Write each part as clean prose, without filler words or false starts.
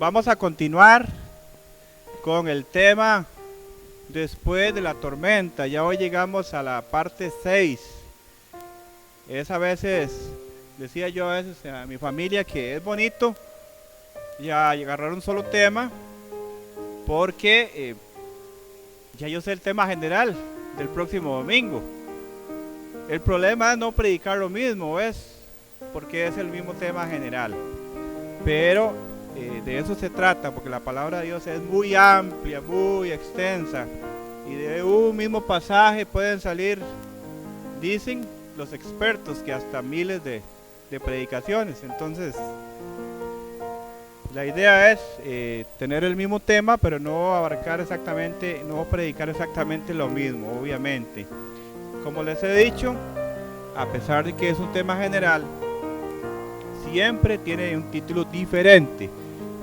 Vamos a continuar con el tema después de la tormenta. Ya hoy llegamos a la parte 6. Es a veces, decía yo a veces a mi familia que es bonito ya agarrar un solo tema porque ya yo sé el tema general del próximo domingo. El problema es no predicar lo mismo, ¿ves? Porque es el mismo tema general. Pero de eso se trata, porque la palabra de Dios es muy amplia, muy extensa. Y de un mismo pasaje pueden salir, dicen los expertos, que hasta miles de predicaciones. Entonces, la idea es tener el mismo tema, pero no abarcar exactamente, no predicar exactamente lo mismo, obviamente. Como les he dicho, a pesar de que es un tema general, siempre tiene un título diferente.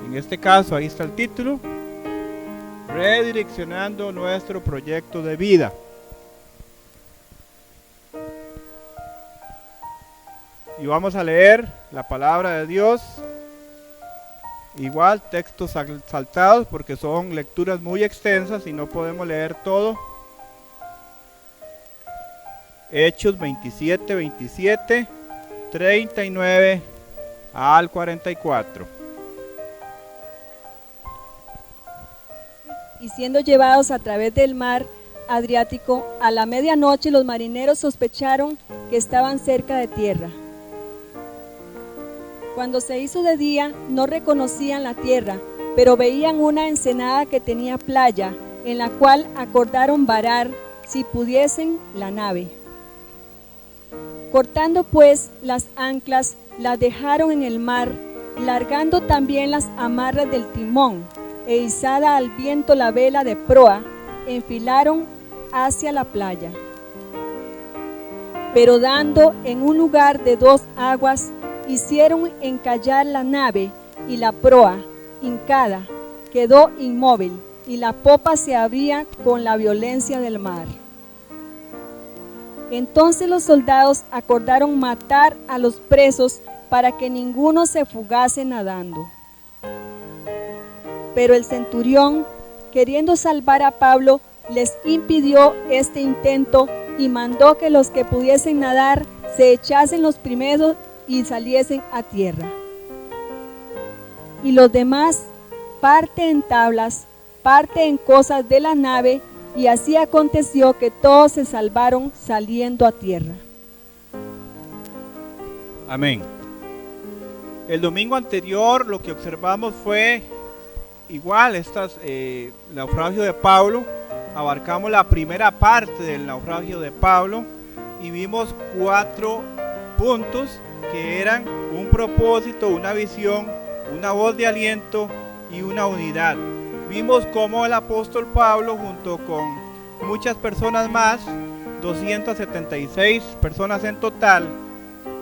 En este caso, ahí está el título: Redireccionando nuestro proyecto de vida. Y vamos a leer la palabra de Dios. Igual textos saltados porque son lecturas muy extensas y no podemos leer todo. Hechos 27, 39 al 44. Y siendo llevados a través del mar Adriático, a la medianoche los marineros sospecharon que estaban cerca de tierra. Cuando se hizo de día, no reconocían la tierra, pero veían una ensenada que tenía playa, en la cual acordaron varar, si pudiesen, la nave. Cortando pues las anclas, las dejaron en el mar, largando también las amarras del timón, e izada al viento la vela de proa, enfilaron hacia la playa. Pero dando en un lugar de 2 aguas, hicieron encallar la nave, y la proa, hincada, quedó inmóvil, y la popa se abría con la violencia del mar. Entonces los soldados acordaron matar a los presos para que ninguno se fugase nadando. Pero el centurión, queriendo salvar a Pablo, les impidió este intento y mandó que los que pudiesen nadar se echasen los primeros y saliesen a tierra. Y los demás, parte en tablas, parte en cosas de la nave, y así aconteció que todos se salvaron saliendo a tierra. Amén. El domingo anterior lo que observamos fue igual el naufragio de Pablo. Abarcamos la primera parte del naufragio de Pablo y vimos 4 puntos que eran un propósito, una visión, una voz de aliento y una unidad. Vimos cómo el apóstol Pablo, junto con muchas personas más, 276 personas en total,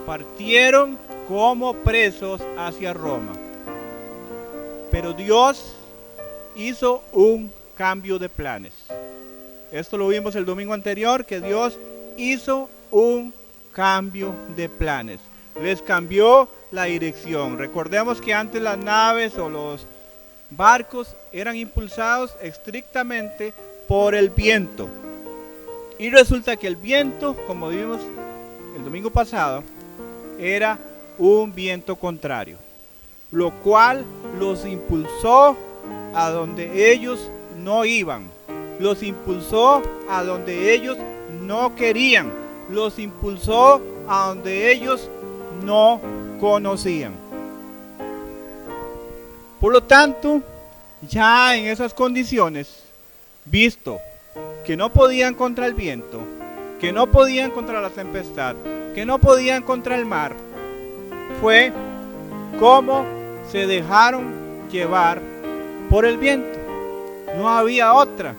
partieron como presos hacia Roma. Pero Dios hizo un cambio de planes. Esto lo vimos el domingo anterior, que Dios hizo un cambio de planes. Les cambió la dirección. Recordemos que antes las naves o los barcos eran impulsados estrictamente por el viento. Y resulta que el viento, como vimos el domingo pasado, era un viento contrario, lo cual los impulsó a donde ellos no iban, los impulsó a donde ellos no querían, los impulsó a donde ellos no conocían. Por lo tanto, ya en esas condiciones, visto que no podían contra el viento, que no podían contra la tempestad, que no podían contra el mar, fue como se dejaron llevar por el viento. No había otra.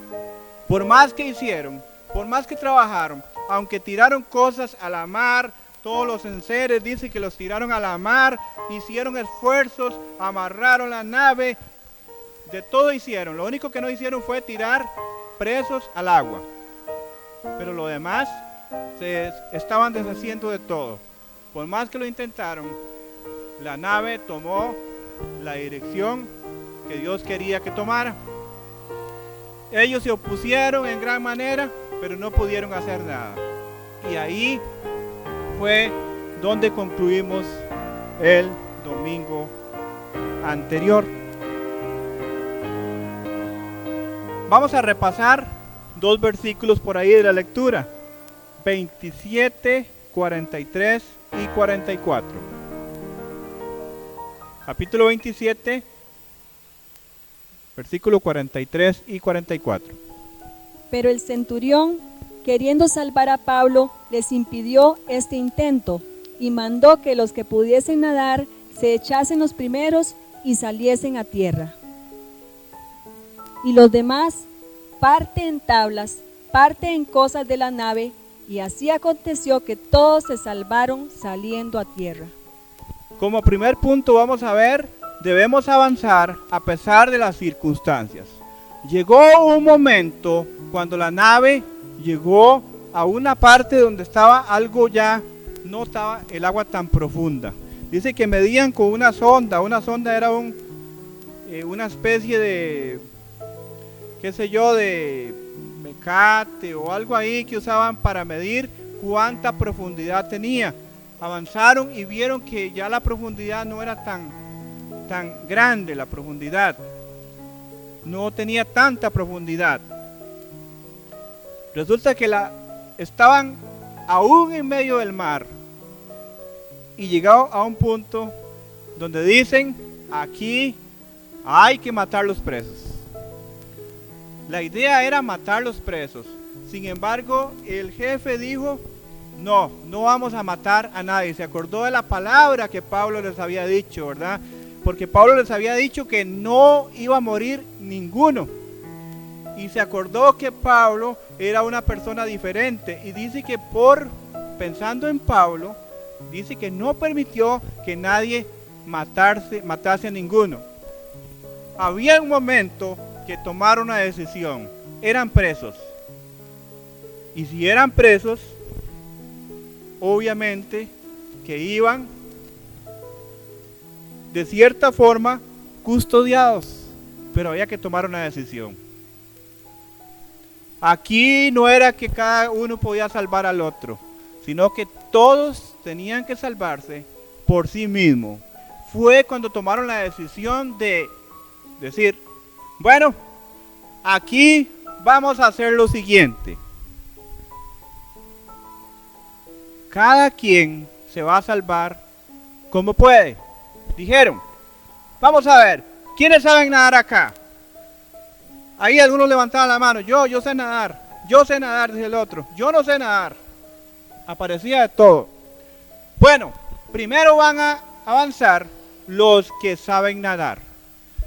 Por más que hicieron, por más que trabajaron, aunque tiraron cosas a la mar, todos los enseres dice que los tiraron a la mar, hicieron esfuerzos, amarraron la nave, de todo hicieron. Lo único que no hicieron fue tirar presos al agua. Pero lo demás se estaban deshaciendo de todo. Por más que lo intentaron, la nave tomó la dirección que Dios quería que tomara. Ellos se opusieron en gran manera, pero no pudieron hacer nada. Y ahí fue donde concluimos el domingo anterior. Vamos a repasar 2 versículos por ahí de la lectura, 27, 43 y 44. Capítulo 27, versículo 43 y 44. Pero el centurión, queriendo salvar a Pablo, les impidió este intento y mandó que los que pudiesen nadar se echasen los primeros y saliesen a tierra. Y los demás, parte en tablas, parte en cosas de la nave, y así aconteció que todos se salvaron saliendo a tierra. Como primer punto vamos a ver, debemos avanzar a pesar de las circunstancias. Llegó un momento cuando la nave llegó a una parte donde estaba algo ya, no estaba el agua tan profunda. Dice que medían con una sonda era una especie de, qué sé yo, de mecate o algo ahí que usaban para medir cuánta profundidad tenía. Avanzaron y vieron que ya la profundidad no era tan grande, la profundidad no tenía tanta profundidad. Resulta que estaban aún en medio del mar y llegaron a un punto donde dicen: aquí hay que matar los presos. La idea era matar los presos. Sin embargo, el jefe dijo: no vamos a matar a nadie. Se acordó de la palabra que Pablo les había dicho, ¿verdad? Porque Pablo les había dicho que no iba a morir ninguno. Y se acordó que Pablo era una persona diferente. Y dice que pensando en Pablo, dice que no permitió que nadie matase a ninguno. Había un momento que tomaron una decisión. Eran presos. Y si eran presos, obviamente que iban de cierta forma custodiados, pero había que tomar una decisión. Aquí no era que cada uno podía salvar al otro, sino que todos tenían que salvarse por sí mismos. Fue cuando tomaron la decisión de decir: bueno, aquí vamos a hacer lo siguiente. Cada quien se va a salvar como puede. Dijeron: vamos a ver, ¿quiénes saben nadar acá? Ahí algunos levantaban la mano: yo sé nadar, dice el otro. Yo no sé nadar. Aparecía de todo. Bueno, primero van a avanzar los que saben nadar.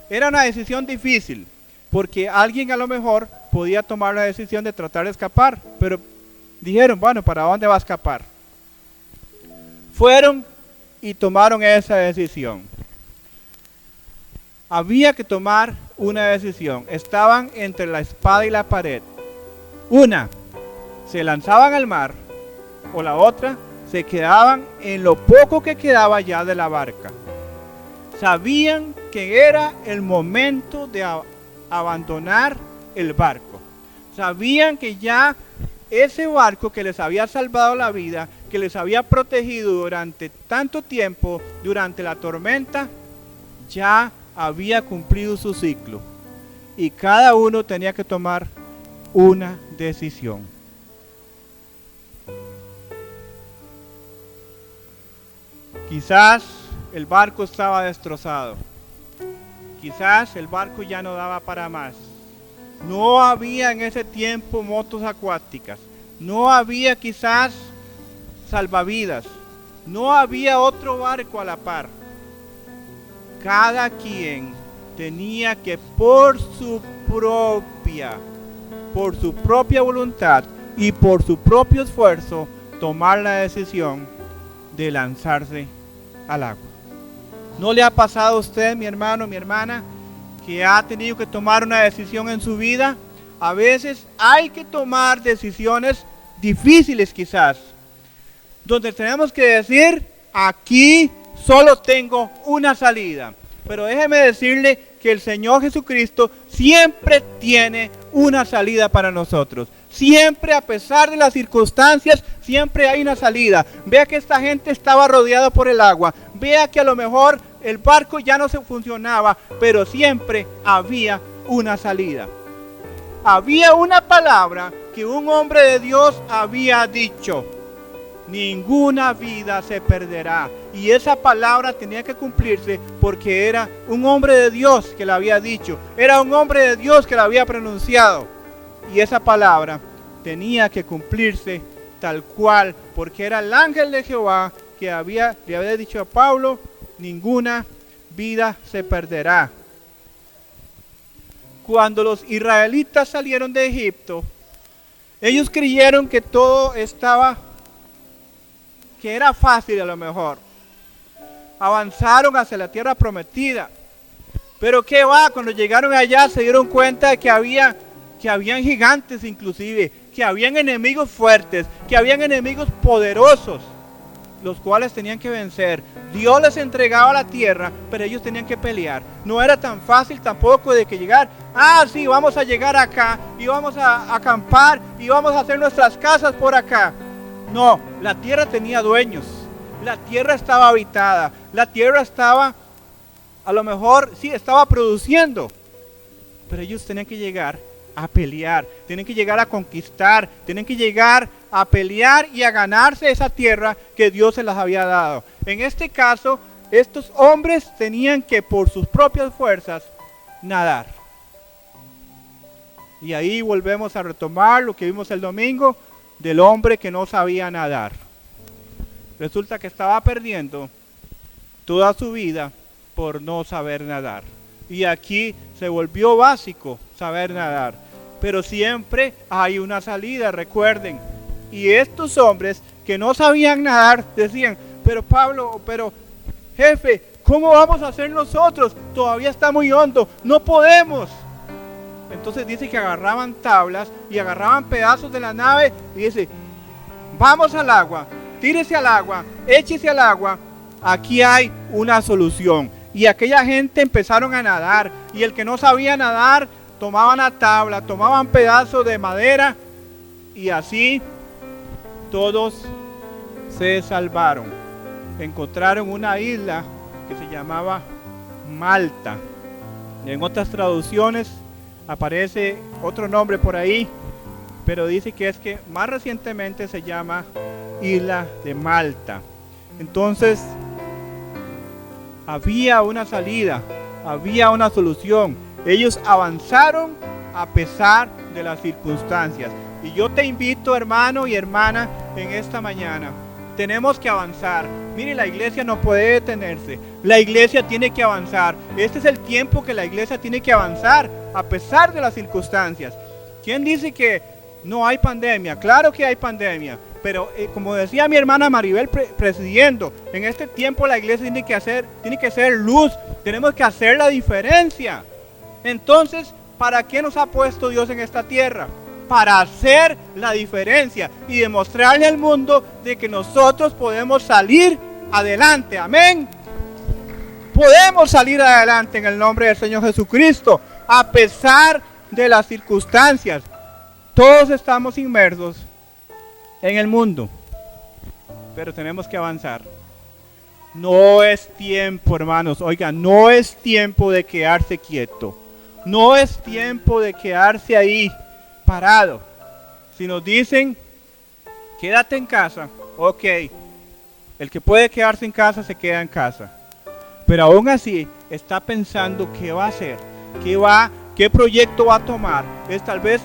Era una decisión difícil, porque alguien a lo mejor podía tomar la decisión de tratar de escapar, pero dijeron: bueno, ¿para dónde va a escapar? Fueron y tomaron esa decisión. Había que tomar una decisión. Estaban entre la espada y la pared. Una, se lanzaban al mar, o la otra, se quedaban en lo poco que quedaba ya de la barca. Sabían que era el momento de abandonar el barco. Sabían que ya ese barco que les había salvado la vida, que les había protegido durante tanto tiempo, durante la tormenta, ya había cumplido su ciclo. Y cada uno tenía que tomar una decisión. Quizás el barco estaba destrozado. Quizás el barco ya no daba para más. No había en ese tiempo motos acuáticas. No había quizás salvavidas. No había otro barco a la par. Cada quien tenía que por su propia voluntad y por su propio esfuerzo tomar la decisión de lanzarse al agua. ¿No le ha pasado a usted, mi hermano, mi hermana, que ha tenido que tomar una decisión en su vida? A veces hay que tomar decisiones difíciles quizás, donde tenemos que decir: aquí solo tengo una salida. Pero déjeme decirle que el Señor Jesucristo siempre tiene una salida para nosotros. Siempre, a pesar de las circunstancias, siempre hay una salida. Vea que esta gente estaba rodeada por el agua. Vea que a lo mejor el barco ya no se funcionaba, pero siempre había una salida. Había una palabra que un hombre de Dios había dicho: ninguna vida se perderá. Y esa palabra tenía que cumplirse porque era un hombre de Dios que la había dicho. Era un hombre de Dios que la había pronunciado. Y esa palabra tenía que cumplirse tal cual, porque era el ángel de Jehová que le había dicho a Pablo: ninguna vida se perderá. Cuando los israelitas salieron de Egipto, ellos creyeron que todo estaba, que era fácil a lo mejor. Avanzaron hacia la tierra prometida. Pero qué va, cuando llegaron allá se dieron cuenta de que habían gigantes inclusive, que habían enemigos fuertes, que habían enemigos poderosos, los cuales tenían que vencer. Dios les entregaba la tierra, pero ellos tenían que pelear. No era tan fácil tampoco de que llegar, sí, vamos a llegar acá y vamos a acampar y vamos a hacer nuestras casas por acá. No, la tierra tenía dueños, la tierra estaba habitada, la tierra estaba, a lo mejor sí, estaba produciendo, pero ellos tenían que llegar a pelear, tienen que llegar a conquistar, tienen que llegar a pelear y a ganarse esa tierra que Dios se las había dado. En este caso, estos hombres tenían que por sus propias fuerzas nadar. Y ahí volvemos a retomar lo que vimos el domingo del hombre que no sabía nadar. Resulta que estaba perdiendo toda su vida por no saber nadar. Y aquí se volvió básico saber nadar. Pero siempre hay una salida, recuerden. Y estos hombres que no sabían nadar decían: pero Pablo, pero jefe, ¿cómo vamos a hacer nosotros? Todavía está muy hondo, no podemos. Entonces dice que agarraban tablas y agarraban pedazos de la nave y dice: vamos al agua, tírese al agua, échese al agua, aquí hay una solución. Y aquella gente empezaron a nadar, y el que no sabía nadar tomaban la tabla, tomaban pedazos de madera, y así todos se salvaron. Encontraron una isla que se llamaba Malta. En otras traducciones aparece otro nombre por ahí, pero dice que más recientemente se llama Isla de Malta. Entonces había una salida, había una solución. Ellos avanzaron a pesar de las circunstancias. Y yo te invito, hermano y hermana, en esta mañana. Tenemos que avanzar. Mire, la iglesia no puede detenerse. La iglesia tiene que avanzar. Este es el tiempo que la iglesia tiene que avanzar a pesar de las circunstancias. ¿Quién dice que no hay pandemia? Claro que hay pandemia. Pero como decía mi hermana Maribel presidiendo, en este tiempo la iglesia tiene que ser luz. Tenemos que hacer la diferencia. Entonces, ¿para qué nos ha puesto Dios en esta tierra? Para hacer la diferencia y demostrarle al mundo de que nosotros podemos salir adelante. Amén. Podemos salir adelante en el nombre del Señor Jesucristo, a pesar de las circunstancias. Todos estamos inmersos en el mundo, pero tenemos que avanzar. No es tiempo, hermanos, oigan, no es tiempo de quedarse quieto. No es tiempo de quedarse ahí parado. Si nos dicen, quédate en casa, ok, el que puede quedarse en casa se queda en casa. Pero aún así está pensando qué va a hacer, qué proyecto va a tomar. Tal vez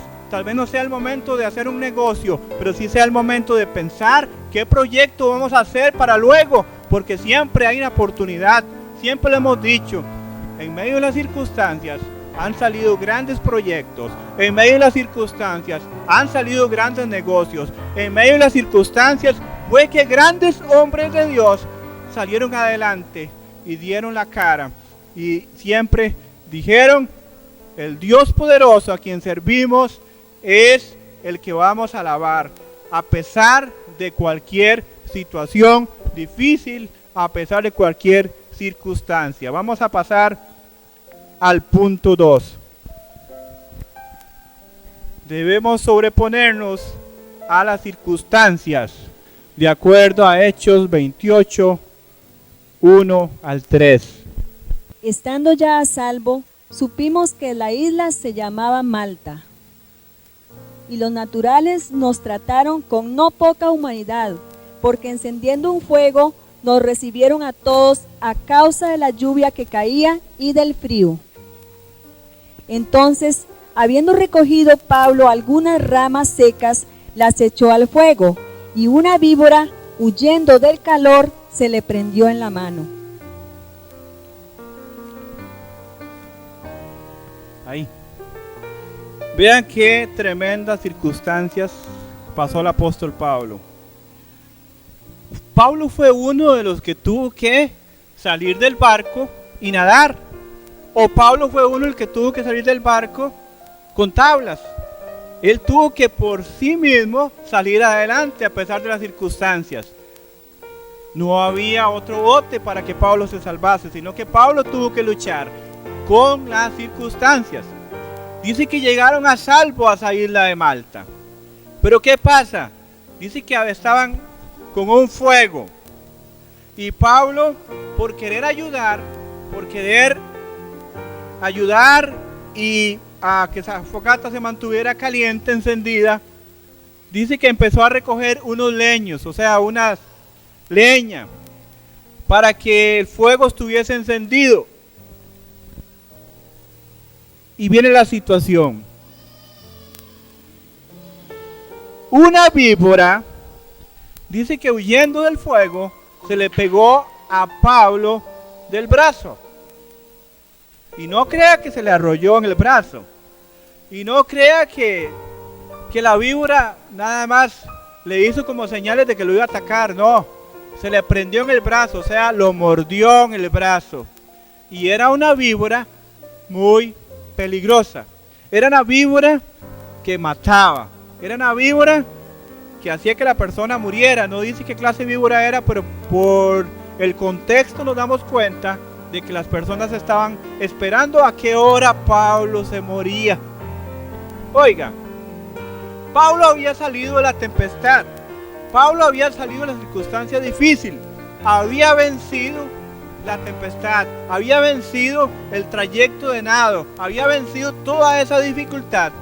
no sea el momento de hacer un negocio, pero sí sea el momento de pensar qué proyecto vamos a hacer para luego, porque siempre hay una oportunidad. Siempre lo hemos dicho, en medio de las circunstancias han salido grandes proyectos, en medio de las circunstancias han salido grandes negocios, en medio de las circunstancias fue que grandes hombres de Dios salieron adelante y dieron la cara y siempre dijeron: el Dios poderoso a quien servimos es el que vamos a alabar, a pesar de cualquier situación difícil, a pesar de cualquier circunstancia. Vamos a pasar al punto 2. Debemos sobreponernos a las circunstancias, de acuerdo a Hechos 28, 1 al 3. Estando ya a salvo, supimos que la isla se llamaba Malta. Y los naturales nos trataron con no poca humanidad, porque encendiendo un fuego nos recibieron a todos a causa de la lluvia que caía y del frío. Entonces, habiendo recogido Pablo algunas ramas secas, las echó al fuego, y una víbora, huyendo del calor, se le prendió en la mano. Ahí. Vean qué tremendas circunstancias pasó el apóstol Pablo. Pablo fue uno de los que tuvo que salir del barco y nadar. O Pablo fue uno el que tuvo que salir del barco con tablas. Él tuvo que por sí mismo salir adelante a pesar de las circunstancias. No había otro bote para que Pablo se salvase, sino que Pablo tuvo que luchar con las circunstancias. Dice que llegaron a salvo a esa isla de Malta. Pero ¿qué pasa? Dice que estaban con un fuego. Y Pablo, por querer ayudar y a que esa fogata se mantuviera caliente, encendida, dice que empezó a recoger unos leños, o sea, unas leña, para que el fuego estuviese encendido. Y viene la situación. Una víbora, dice que huyendo del fuego, se le pegó a Pablo del brazo. Y no crea que se le arrolló en el brazo. Y no crea que la víbora nada más le hizo como señales de que lo iba a atacar. No, se le prendió en el brazo, o sea, lo mordió en el brazo. Y era una víbora muy peligrosa. Era una víbora que mataba. Era una víbora que hacía que la persona muriera. No dice qué clase de víbora era, pero por el contexto nos damos cuenta de que las personas estaban esperando a qué hora Pablo se moría. Oiga, Pablo había salido de la tempestad. Pablo había salido de la circunstancia difícil. Había vencido la tempestad. Había vencido el trayecto de nado. Había vencido toda esa dificultad.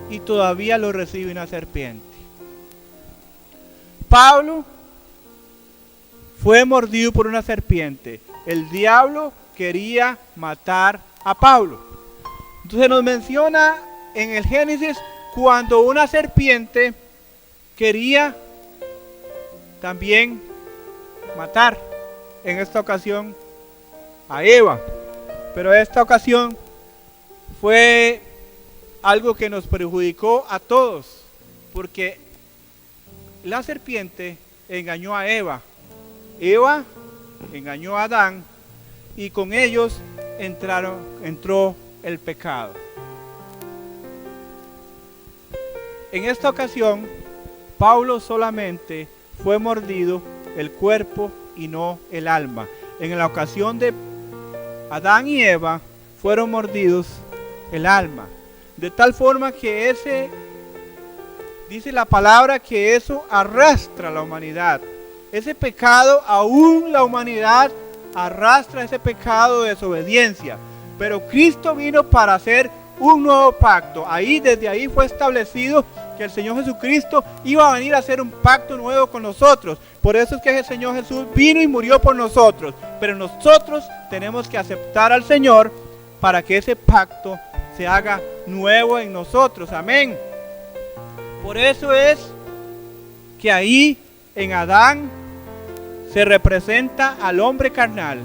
Y todavía lo recibe una serpiente. Pablo fue mordido por una serpiente. El diablo quería matar a Pablo. Entonces nos menciona en el Génesis cuando una serpiente quería también matar, en esta ocasión a Eva. Pero esta ocasión fue algo que nos perjudicó a todos, porque la serpiente engañó a Eva. Eva engañó a Adán y con ellos entró el pecado. En esta ocasión, Pablo solamente fue mordido el cuerpo y no el alma. En la ocasión de Adán y Eva fueron mordidos el alma. De tal forma que dice la palabra que eso arrastra a la humanidad. Ese pecado, aún la humanidad arrastra ese pecado de desobediencia. Pero Cristo vino para hacer un nuevo pacto. Desde ahí fue establecido que el Señor Jesucristo iba a venir a hacer un pacto nuevo con nosotros. Por eso es que el Señor Jesús vino y murió por nosotros. Pero nosotros tenemos que aceptar al Señor para que ese pacto se haga nuevo en nosotros. Amén. Por eso es que ahí en Adán se representa al hombre carnal,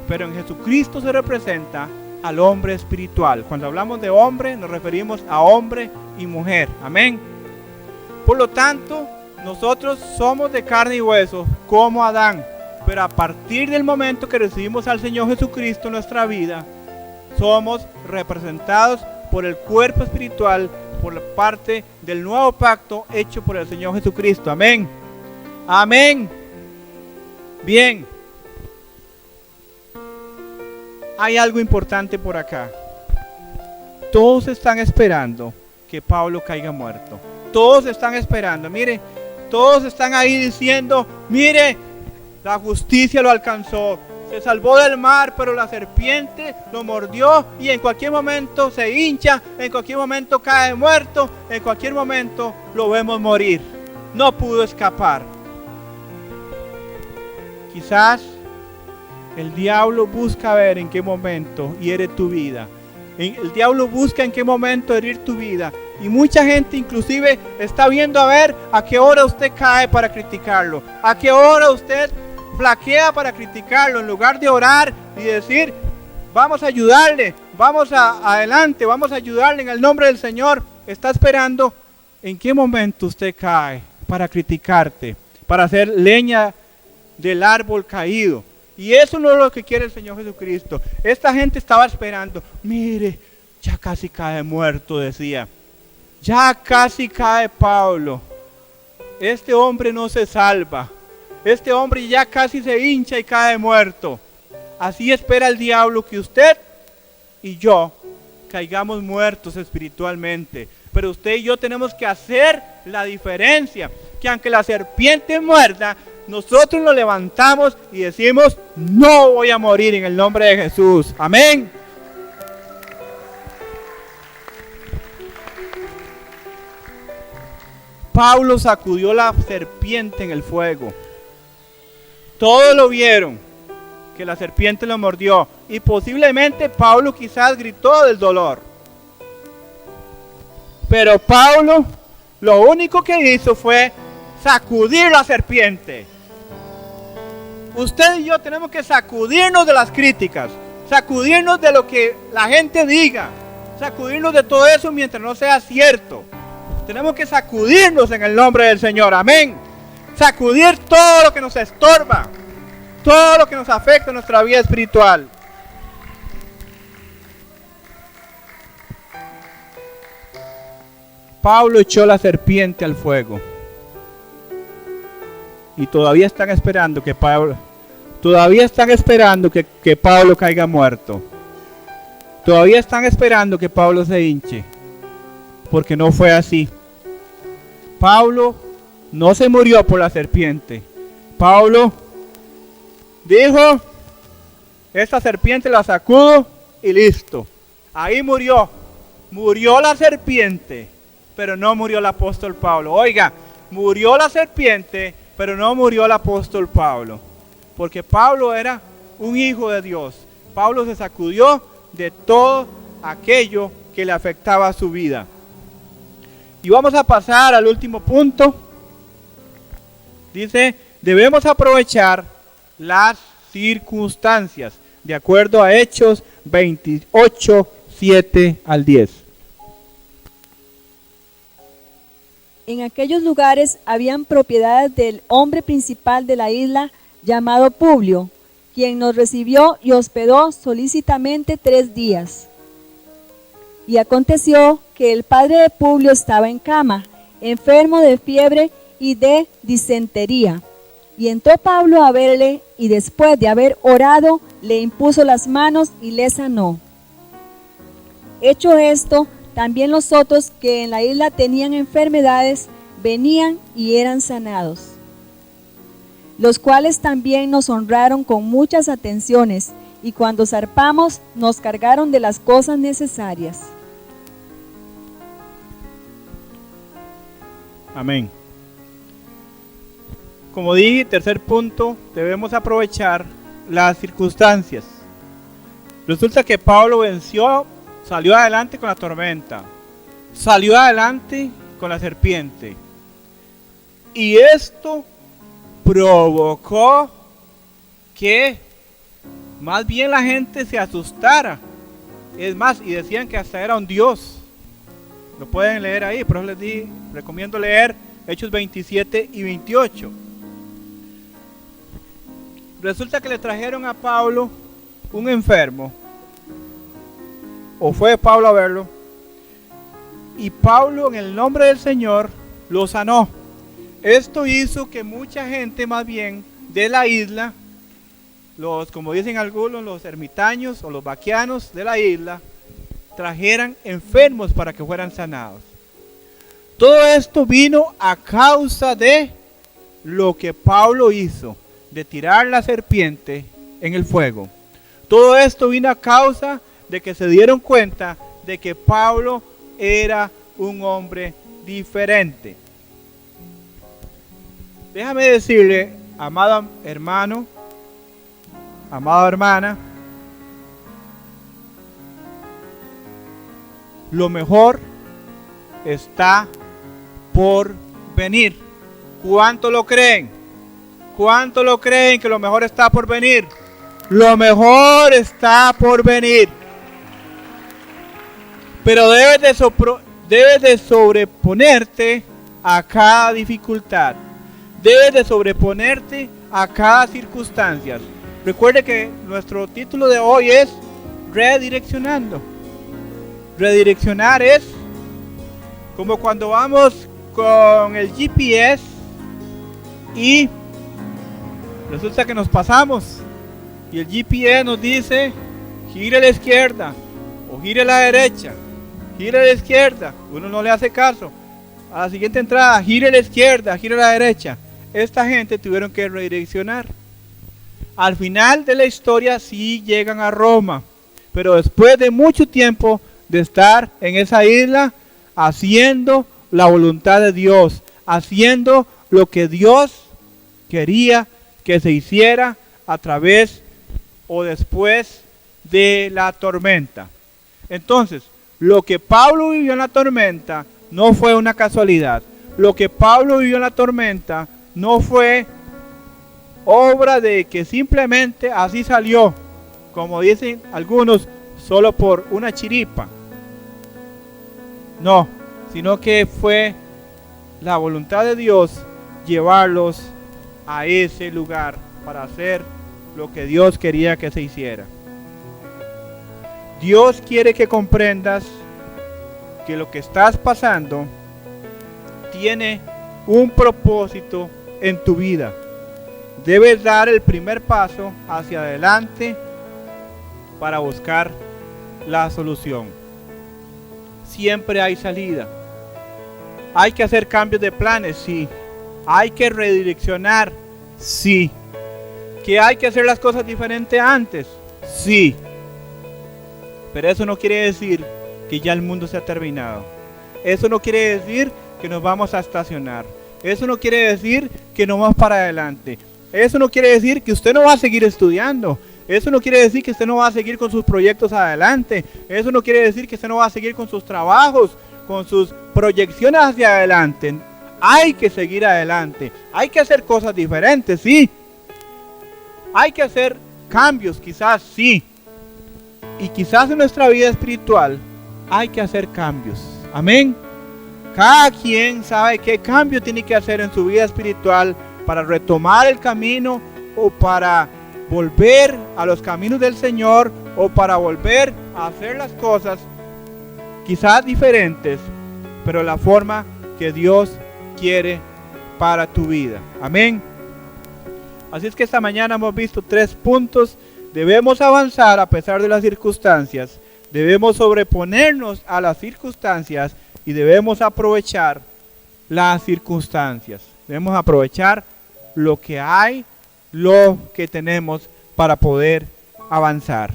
pero en Jesucristo se representa al hombre espiritual. Cuando hablamos de hombre nos referimos a hombre y mujer. Amén. Por lo tanto, nosotros somos de carne y hueso como Adán, pero a partir del momento que recibimos al Señor Jesucristo en nuestra vida, somos representados por el cuerpo espiritual, por la parte del nuevo pacto hecho por el Señor Jesucristo. Amén. Amén. Bien. Hay algo importante por acá. todos están esperando que Pablo caiga muerto. Todos están esperando, mire, todos están ahí diciendo, mire, la justicia lo alcanzó. Se salvó del mar, pero la serpiente lo mordió y en cualquier momento se hincha, en cualquier momento cae muerto, en cualquier momento lo vemos morir. No pudo escapar. Quizás el diablo busca ver en qué momento hiere tu vida. El diablo busca en qué momento herir tu vida. Y mucha gente inclusive está viendo a ver a qué hora usted cae para criticarlo. A qué hora usted flaquea para criticarlo, en lugar de orar y decir, vamos a ayudarle, adelante, vamos a ayudarle en el nombre del Señor. Está esperando en qué momento usted cae para criticarte, para hacer leña del árbol caído. Y eso no es lo que quiere el Señor Jesucristo. Esta gente estaba esperando, mire, ya casi cae muerto, decía, ya casi cae Pablo, este hombre no se salva. Este hombre ya casi se hincha y cae muerto. Así espera el diablo que usted y yo caigamos muertos espiritualmente. Pero usted y yo tenemos que hacer la diferencia. Que aunque la serpiente muerda, nosotros nos levantamos y decimos, no voy a morir en el nombre de Jesús. Amén. Pablo sacudió la serpiente en el fuego. Todos lo vieron, que la serpiente lo mordió. Y posiblemente Pablo quizás gritó del dolor. Pero Pablo lo único que hizo fue sacudir la serpiente. Usted y yo tenemos que sacudirnos de las críticas, sacudirnos de lo que la gente diga, sacudirnos de todo eso mientras no sea cierto. Tenemos que sacudirnos en el nombre del Señor. Amén. Sacudir todo lo que nos estorba, todo lo que nos afecta en nuestra vida espiritual. Pablo echó la serpiente al fuego. Y todavía están esperando que Pablo caiga muerto. Todavía están esperando que Pablo se hinche. Porque no fue así. Pablo no se murió por la serpiente. Pablo dijo, esta serpiente la sacudo y listo. Ahí murió. Murió la serpiente, pero no murió el apóstol Pablo. Oiga, murió la serpiente, pero no murió el apóstol Pablo. Porque Pablo era un hijo de Dios. Pablo se sacudió de todo aquello que le afectaba a su vida. Y vamos a pasar al último punto. Dice, debemos aprovechar las circunstancias, de acuerdo a Hechos 28, 7 al 10. En aquellos lugares habían propiedades del hombre principal de la isla, llamado Publio, quien nos recibió y hospedó solícitamente 3 días. Y aconteció que el padre de Publio estaba en cama, enfermo de fiebre y de disentería. Y entró Pablo a verle, y después de haber orado, le impuso las manos y le sanó. Hecho esto, también los otros que en la isla tenían enfermedades, venían y eran sanados. Los cuales también nos honraron con muchas atenciones, y cuando zarpamos, nos cargaron de las cosas necesarias. Amén. Como dije, tercer punto, debemos aprovechar las circunstancias. Resulta que Pablo venció, salió adelante con la tormenta, salió adelante con la serpiente. Y esto provocó que más bien la gente se asustara. Es más, y decían que hasta era un dios. Lo pueden leer ahí, pero les recomiendo leer Hechos 27 y 28. Resulta que le trajeron a Pablo un enfermo, o fue Pablo a verlo, y Pablo en el nombre del Señor lo sanó. Esto hizo que mucha gente más bien de la isla, como dicen algunos, los ermitaños o los vaquianos de la isla, trajeran enfermos para que fueran sanados. Todo esto vino a causa de lo que Pablo hizo, de tirar la serpiente en el fuego. Todo esto vino a causa de que se dieron cuenta de que Pablo era un hombre diferente. Déjame decirle, amado hermano, amada hermana, lo mejor está por venir. ¿Cuánto lo creen? ¿Cuánto lo creen que lo mejor está por venir? Lo mejor está por venir. Pero debes de sobreponerte a cada dificultad. Debes de sobreponerte a cada circunstancia. Recuerde que nuestro título de hoy es Redireccionando. Redireccionar es como cuando vamos con el GPS y resulta que nos pasamos y el GPS nos dice gire a la izquierda o gire a la derecha, gire a la izquierda, uno no le hace caso, a la siguiente entrada gire a la izquierda, gire a la derecha. Esta gente tuvieron que redireccionar. Al final de la historia sí llegan a Roma, pero después de mucho tiempo de estar en esa isla haciendo la voluntad de Dios, haciendo lo que Dios quería que se hiciera a través o después de la tormenta. Entonces, lo que Pablo vivió en la tormenta no fue una casualidad. Lo que Pablo vivió en la tormenta no fue obra de que simplemente así salió, como dicen algunos, solo por una chiripa. No, sino que fue la voluntad de Dios llevarlos a ese lugar para hacer lo que Dios quería que se hiciera. Dios quiere que comprendas que lo que estás pasando tiene un propósito en tu vida. Debes dar el primer paso hacia adelante para buscar la solución. Siempre hay salida. Hay que hacer cambios de planes, sí. Hay que redireccionar, sí. Que hay que hacer las cosas diferentes antes, sí. Pero eso no quiere decir que ya el mundo se ha terminado. Eso no quiere decir que nos vamos a estacionar. Eso no quiere decir que no vamos para adelante. Eso no quiere decir que usted no va a seguir estudiando. Eso no quiere decir que usted no va a seguir con sus proyectos adelante. Eso no quiere decir que usted no va a seguir con sus trabajos, con sus proyecciones hacia adelante. Hay que seguir adelante. Hay que hacer cosas diferentes, sí. Hay que hacer cambios, quizás sí. Y quizás en nuestra vida espiritual hay que hacer cambios. Amén. Cada quien sabe qué cambio tiene que hacer en su vida espiritual para retomar el camino o para volver a los caminos del Señor o para volver a hacer las cosas quizás diferentes, pero la forma que Dios quiere para tu vida. Amén. Así es que esta mañana hemos visto 3 puntos. Debemos avanzar a pesar de las circunstancias. Debemos sobreponernos a las circunstancias y debemos aprovechar las circunstancias. Debemos aprovechar lo que hay, lo que tenemos para poder avanzar.